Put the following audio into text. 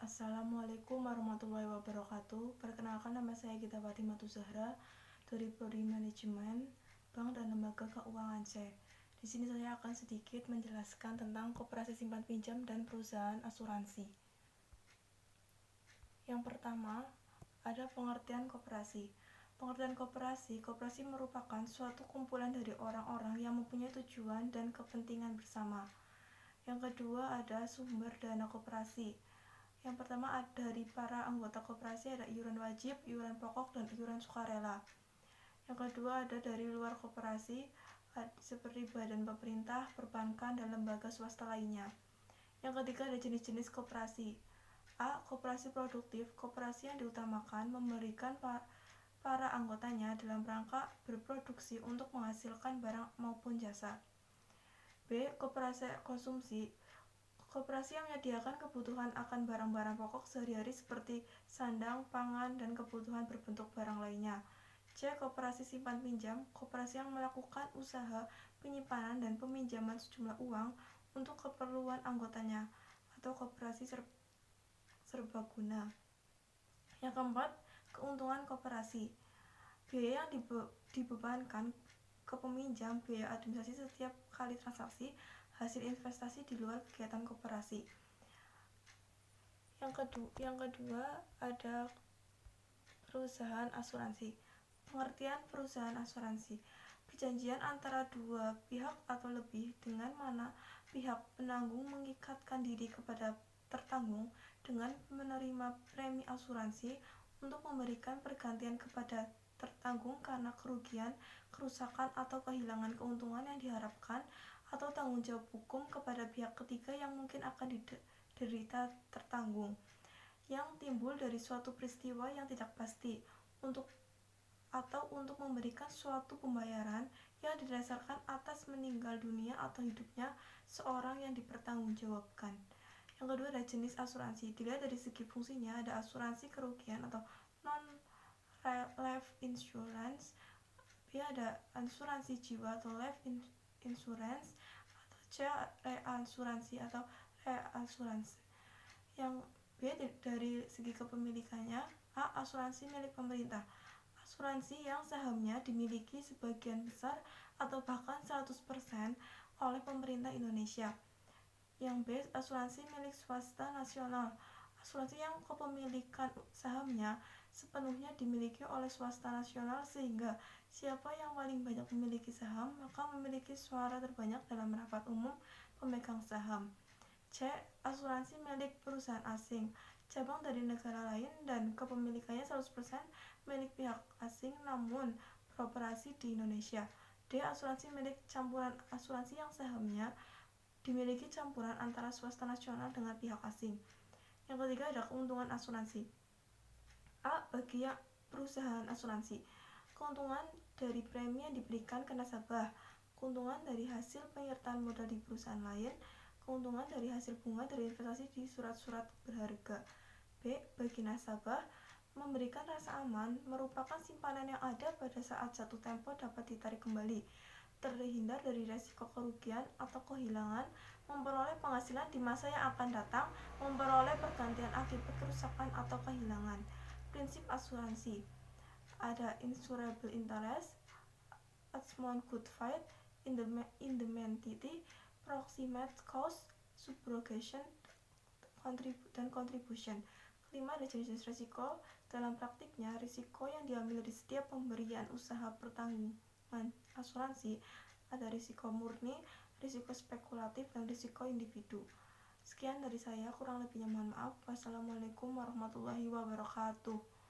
Assalamualaikum warahmatullahi wabarakatuh. Perkenalkan, nama saya Gita Fatimatu Zahra dari Prodi Manajemen Bank dan Lembaga Keuangan C. Di sini saya akan sedikit menjelaskan tentang koperasi simpan pinjam dan perusahaan asuransi. Yang pertama, ada pengertian koperasi. Pengertian koperasi merupakan suatu kumpulan dari orang-orang yang mempunyai tujuan dan kepentingan bersama. Yang kedua, ada sumber dana koperasi. Yang pertama, dari para anggota koperasi ada iuran wajib, iuran pokok, dan iuran sukarela. Yang kedua, ada dari luar koperasi seperti badan pemerintah, perbankan, dan lembaga swasta lainnya. Yang ketiga, ada jenis-jenis koperasi. A. Koperasi produktif. Koperasi yang diutamakan memberikan para anggotanya dalam rangka berproduksi untuk menghasilkan barang maupun jasa. B. Koperasi konsumsi. Koperasi yang menyediakan kebutuhan akan barang-barang pokok sehari-hari seperti sandang, pangan, dan kebutuhan berbentuk barang lainnya. C. Koperasi simpan pinjam. Koperasi yang melakukan usaha penyimpanan dan peminjaman sejumlah uang untuk keperluan anggotanya, atau koperasi serbaguna. Yang keempat, keuntungan koperasi. Biaya yang dibebankan ke peminjam, biaya administrasi setiap kali transaksi, hasil investasi di luar kegiatan koperasi. Yang kedua ada perusahaan asuransi. Pengertian perusahaan asuransi: perjanjian antara dua pihak atau lebih dengan mana pihak penanggung mengikatkan diri kepada tertanggung dengan menerima premi asuransi untuk memberikan pergantian kepada tertanggung karena kerugian, kerusakan, atau kehilangan keuntungan yang diharapkan, atau tanggung jawab hukum kepada pihak ketiga yang mungkin akan diderita tertanggung, yang timbul dari suatu peristiwa yang tidak pasti, atau untuk memberikan suatu pembayaran yang didasarkan atas meninggal dunia atau hidupnya seorang yang dipertanggungjawabkan. Yang kedua ada jenis asuransi. Dilihat dari segi fungsinya, ada asuransi kerugian atau non-life insurance. B. Ada asuransi jiwa atau life insurance. Atau C. Reasuransi atau reasuransi. Yang B. Dari segi kepemilikannya, A. Asuransi milik pemerintah. Asuransi yang sahamnya dimiliki sebagian besar atau bahkan 100% oleh pemerintah Indonesia. Yang B. Asuransi milik swasta nasional. Asuransi yang kepemilikan sahamnya sepenuhnya dimiliki oleh swasta nasional, sehingga siapa yang paling banyak memiliki saham maka memiliki suara terbanyak dalam rapat umum pemegang saham. C. Asuransi milik perusahaan asing, cabang dari negara lain dan kepemilikannya 100% milik pihak asing namun beroperasi di Indonesia. D. Asuransi milik campuran. Asuransi yang sahamnya dimiliki campuran antara swasta nasional dengan pihak asing. Yang ketiga ada keuntungan asuransi. A. Bagi perusahaan asuransi, keuntungan dari premi yang diberikan ke nasabah, keuntungan dari hasil penyertaan modal di perusahaan lain, keuntungan dari hasil bunga dari investasi di surat-surat berharga. B. Bagi nasabah, memberikan rasa aman, merupakan simpanan yang ada pada saat jatuh tempo dapat ditarik kembali, terhindar dari resiko kerugian atau kehilangan, memperoleh penghasilan di masa yang akan datang, memperoleh pergantian akibat kerusakan atau kehilangan. Prinsip asuransi: ada insurable interest, Adjustment good faith, indemnity, proximate cost, subrogation, dan contribution. Kelima ada jenis risiko. Dalam praktiknya, risiko yang diambil dari setiap pemberian usaha pertanggungan asuransi ada risiko murni, risiko spekulatif, dan risiko individu. Sekian dari saya, kurang lebihnya mohon maaf. Wassalamualaikum warahmatullahi wabarakatuh.